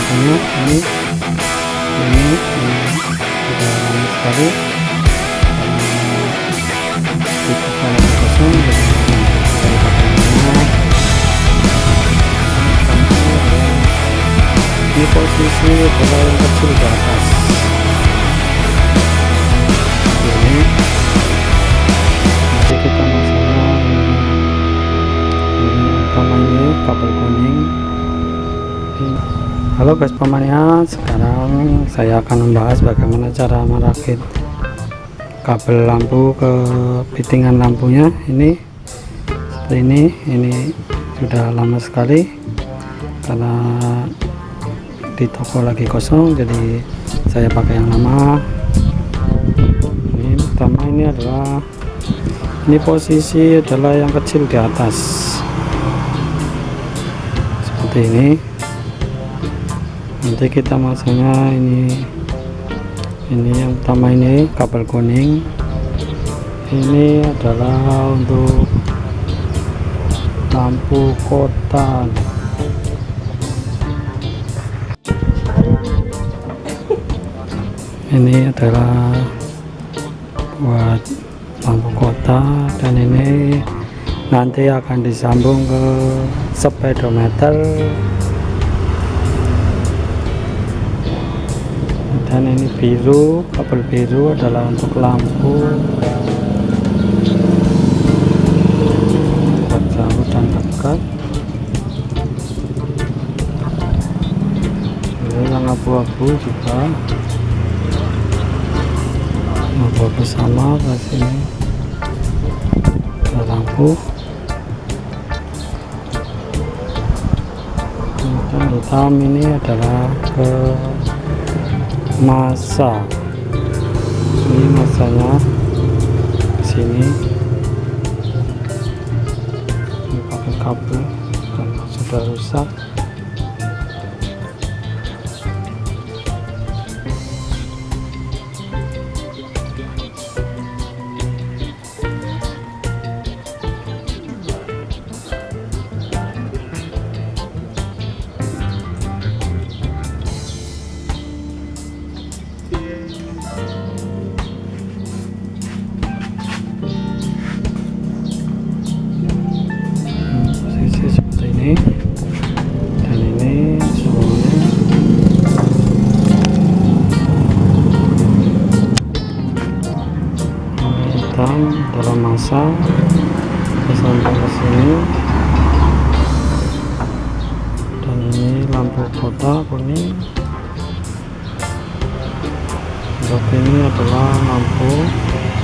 masangnya. Ini sudah lama sekali itu kalau kosong, jadi saya pakai ini posisi bola yang kecil di atas. Ini nanti kita masangnya ini utama, ini kabel kuning. Halo Vespa mania, sekarang saya akan membahas bagaimana cara merakit kabel lampu ke fittingan lampunya. Ini seperti ini sudah lama sekali karena di toko lagi kosong, jadi saya pakai yang lama. Ini pertama, ini adalah posisi adalah yang kecil di atas seperti ini. Nanti kita masangnya ini yang pertama, ini kabel kuning. Ini adalah untuk lampu kota. Ini adalah buat lampu kota, dan ini nanti akan disambung ke speedometer. Dan ini biru, kabel biru adalah untuk lampu jauh dan dekat. Ini yang abu-abu juga, abu-abu sama ke sini ada lampu. Dan hitam ini adalah ke masa. Ini masanya di sini. Ini pakai kabel karena sudah rusak. Seperti ini, dan ini semuanya hitam dalam masa sampai ke sini. Dan ini lampu kota kuning. Untuk ini adalah lampu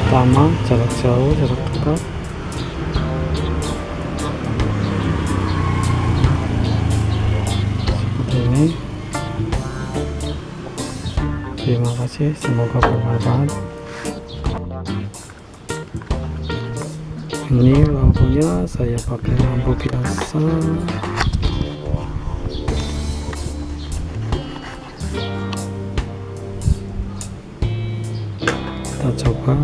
utama, jarak jauh, jarak dekat. Ini terima kasih, semoga bermanfaat. Ini lampunya saya pakai lampu biasa. Kita coba.